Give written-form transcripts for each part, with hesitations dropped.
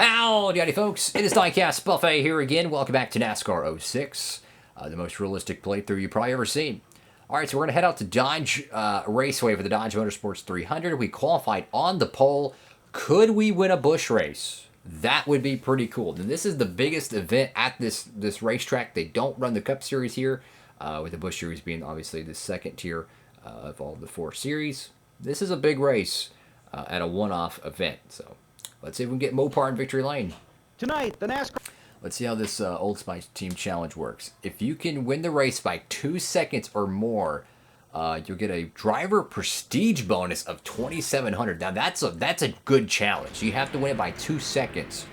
Howdy, folks. It is Diecast Buffet here again. Welcome back to NASCAR 06, the most realistic playthrough you've probably ever seen. All right, so we're going to head out to Dodge Raceway for the Dodge Motorsports 300. We qualified on the pole. Could we win a Busch race? That would be pretty cool. And this is the biggest event at this racetrack. They don't run the Cup Series here, with the Busch Series being obviously the second tier of all the four series. This is a big race at a one-off event. So let's see if we can get Mopar in victory lane. Tonight, the NASCAR. Let's see how this Old Spice Team Challenge works. If you can win the race by 2 seconds or more, you'll get a driver prestige bonus of $2,700. Now that's a good challenge. You have to win it by 2 seconds.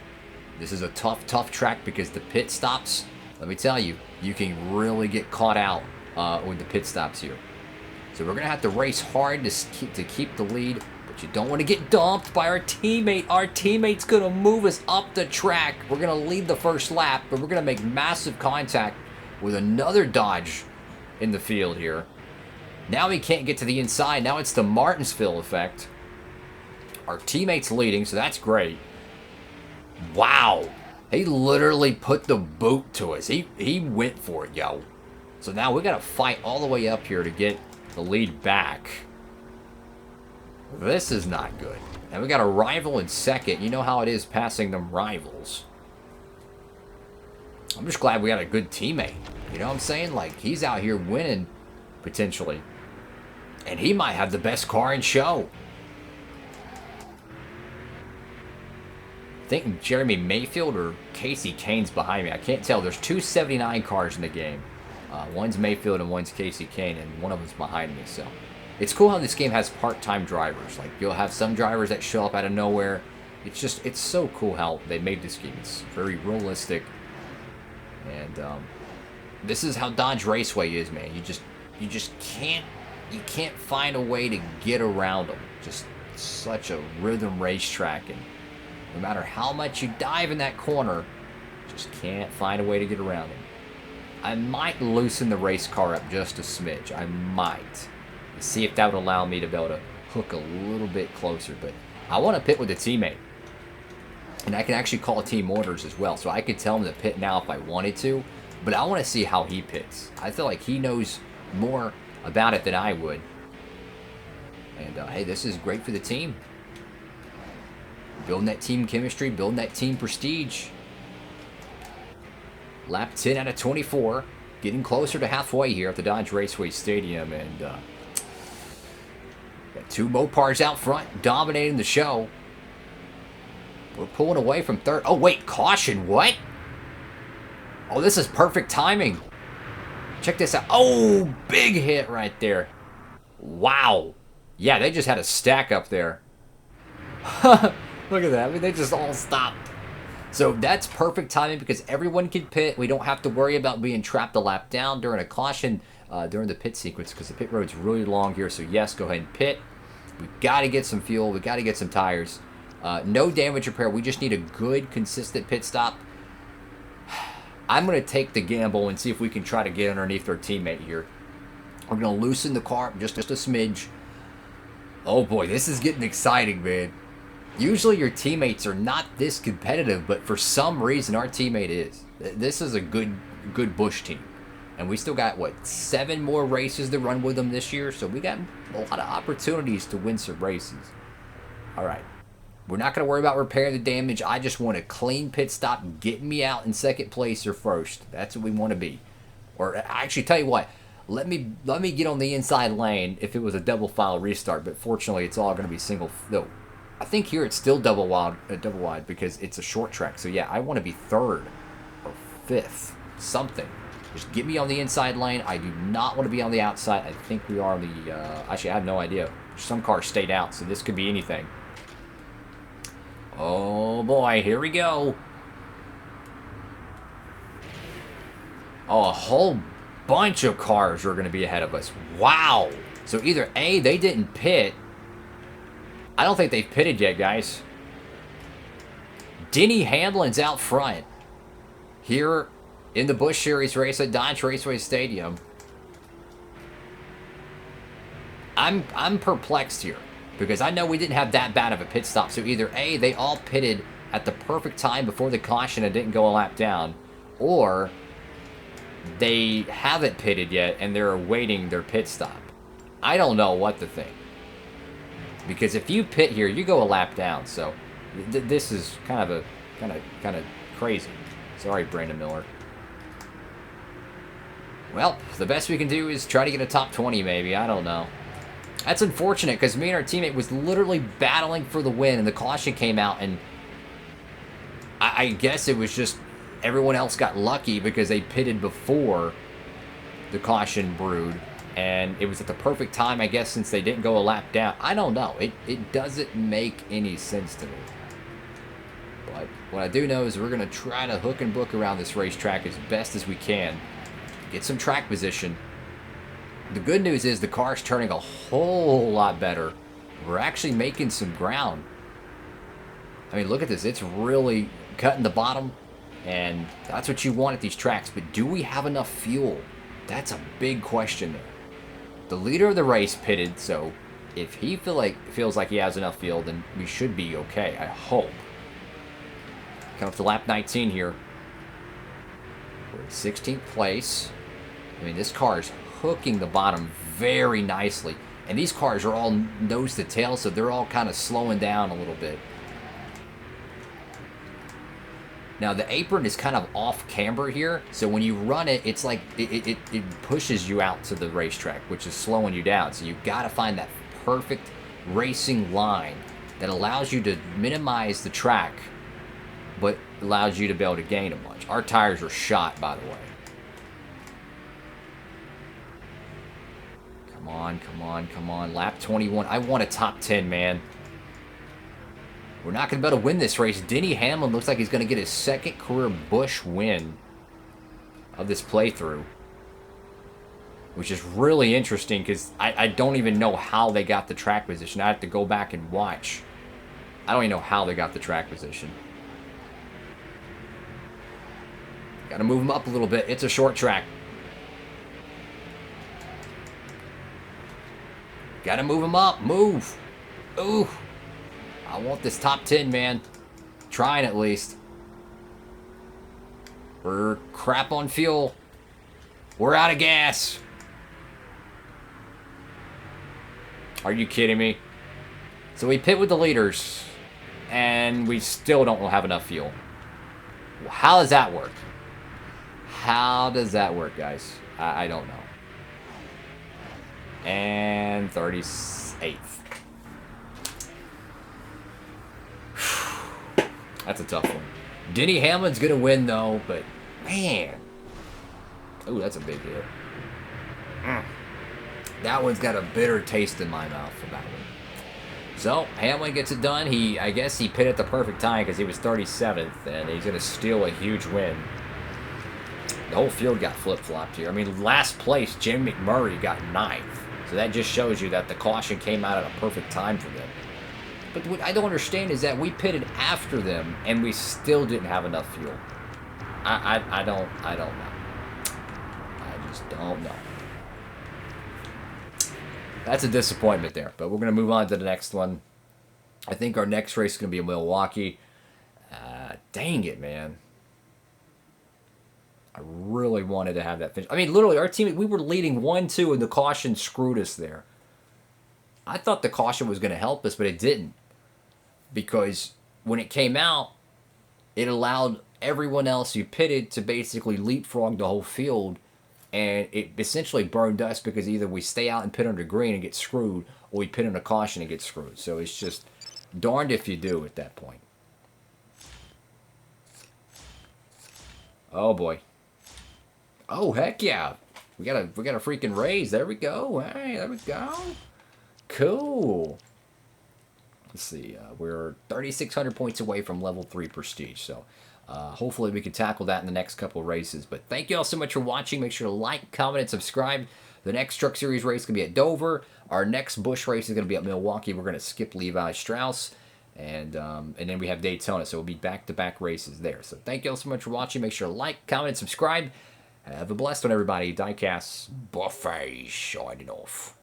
This is a tough track because the pit stops. Let me tell you, you can really get caught out with the pit stops here. So we're gonna have to race hard to keep the lead. But you don't want to get dumped by our teammate. Our teammate's gonna move us up the track. We're gonna lead the first lap, but we're gonna make massive contact with another Dodge in the field here. Now we can't get to the inside. Now it's the Martinsville effect. Our teammate's leading, so that's great. Wow. He literally put the boot to us. He went for it, yo. So now we gotta fight all the way up here to get the lead back. This is not good. And we got a rival in second. You know how it is passing them rivals. I'm just glad we got a good teammate. You know what I'm saying? Like, he's out here winning, potentially. And he might have the best car in show. I think Jeremy Mayfield or Casey Kane's behind me. I can't tell. There's two 79 cars in the game. One's Mayfield and one's Casey Kane, and one of them's behind me. So it's cool how this game has part-time drivers. Like, you'll have some drivers that show up out of nowhere. It's so cool how they made this game. It's very realistic. And this is how Dodge Raceway is, man. You just can't find a way to get around them. Just such a rhythm racetrack, and no matter how much you dive in that corner, just can't find a way to get around them. I might loosen the race car up just a smidge. I might. See if that would allow me to be able to hook a little bit closer. But I want to pit with a teammate. And I can actually call team orders as well. So I could tell him to pit now if I wanted to. But I want to see how he pits. I feel like he knows more about it than I would. And hey, this is great for the team. Building that team chemistry, building that team prestige. Lap 10 out of 24. Getting closer to halfway here at the Dodge Raceway Stadium. And got two Mopars out front, dominating the show. We're pulling away from third. Oh, wait, caution, what? Oh, this is perfect timing. Check this out. Oh, big hit right there. Wow. Yeah, they just had a stack up there. Look at that. I mean, they just all stopped. So that's perfect timing because everyone can pit. We don't have to worry about being trapped a lap down during a caution during the pit sequence because the pit road's really long here. So yes, go ahead and pit. We got to get some fuel. We got to get some tires. No damage repair. We just need a good, consistent pit stop. I'm going to take the gamble and see if we can try to get underneath our teammate here. We're going to loosen the car just a smidge. Oh boy, this is getting exciting, man. Usually your teammates are not this competitive, but for some reason our teammate is. This is a good Busch team. And we still got, what, 7 more races to run with them this year? So we got a lot of opportunities to win some races. All right. We're not going to worry about repairing the damage. I just want a clean pit stop. Get me out in second place or first. That's what we want to be. Or actually, tell you what. Let me get on the inside lane if it was a double file restart. But fortunately, it's all going to be single. No, I think here it's still double wide because it's a short track. So yeah, I want to be third or fifth, something. Just get me on the inside lane. I do not want to be on the outside. I think we are on the... actually, I have no idea. Some cars stayed out, so this could be anything. Oh, boy. Here we go. Oh, a whole bunch of cars are going to be ahead of us. Wow. So either A, they didn't pit. I don't think they've pitted yet, guys. Denny Hamlin's out front. Here in the Busch Series race at Dodge Raceway Stadium. I'm perplexed here because I know we didn't have that bad of a pit stop. So either A, they all pitted at the perfect time before the caution and didn't go a lap down, or they haven't pitted yet and they're awaiting their pit stop. I don't know what to think. Because if you pit here, you go a lap down. So this is kind of crazy. Sorry, Brandon Miller. Well, the best we can do is try to get a top 20, maybe. I don't know. That's unfortunate, because me and our teammate was literally battling for the win, and the caution came out, and I guess it was just everyone else got lucky because they pitted before the caution brewed, and it was at the perfect time, I guess, since they didn't go a lap down. I don't know. It doesn't make any sense to me. But what I do know is we're going to try to hook and book around this racetrack as best as we can. Get some track position. The good news is the car's turning a whole lot better. We're actually making some ground. I mean, look at this. It's really cutting the bottom, and that's what you want at these tracks. But do we have enough fuel? That's a big question there. The leader of the race pitted, so if he feels like he has enough fuel, then we should be okay, I hope. Come up to lap 19 here. We're in 16th place. I mean, this car is hooking the bottom very nicely. And these cars are all nose to tail, so they're all kind of slowing down a little bit. Now, the apron is kind of off camber here, so when you run it, it's like it pushes you out to the racetrack, which is slowing you down. So you've got to find that perfect racing line that allows you to minimize the track, but allows you to be able to gain a bunch. Our tires are shot, by the way. Come on, come on, come on. Lap 21. I want a top 10, man. We're not going to be able to win this race. Denny Hamlin looks like he's going to get his second career Busch win of this playthrough, which is really interesting because I don't even know how they got the track position. I have to go back and watch. I don't even know how they got the track position. Got to move them up a little bit. It's a short track. Got to move them up. Move. Ooh. I want this top 10, man. Trying at least. We're crap on fuel. We're out of gas. Are you kidding me? So we pit with the leaders, and we still don't have enough fuel. How does that work? How does that work, guys? I don't know. And 38th. That's a tough one. Denny Hamlin's going to win, though, but, man. Ooh, that's a big hit. That one's got a bitter taste in my mouth for that one. So, Hamlin gets it done. I guess he pitted at the perfect time because he was 37th, and he's going to steal a huge win. The whole field got flip-flopped here. I mean, last place, Jim McMurray got 9th. So that just shows you that the caution came out at a perfect time for them. But what I don't understand is that we pitted after them, and we still didn't have enough fuel. I don't know. I just don't know. That's a disappointment there, but we're going to move on to the next one. I think our next race is going to be in Milwaukee. Dang it, man. I really wanted to have that finish. I mean, literally, our team, we were leading 1-2, and the caution screwed us there. I thought the caution was going to help us, but it didn't. Because when it came out, it allowed everyone else who pitted to basically leapfrog the whole field. And it essentially burned us because either we stay out and pit under green and get screwed, or we pit under caution and get screwed. So it's just darned if you do at that point. Oh, boy. Oh, heck yeah. We got a freaking raise. There we go. Hey, there we go. Cool. Let's see. We're 3,600 points away from level 3 prestige. So hopefully we can tackle that in the next couple of races. But thank you all so much for watching. Make sure to like, comment, and subscribe. The next Truck Series race is going to be at Dover. Our next Busch race is going to be at Milwaukee. We're going to skip Levi Strauss. And then we have Daytona. So we'll be back-to-back races there. So thank you all so much for watching. Make sure to like, comment, and subscribe. Have a blessed one, everybody. Diecasts Buffet signing off.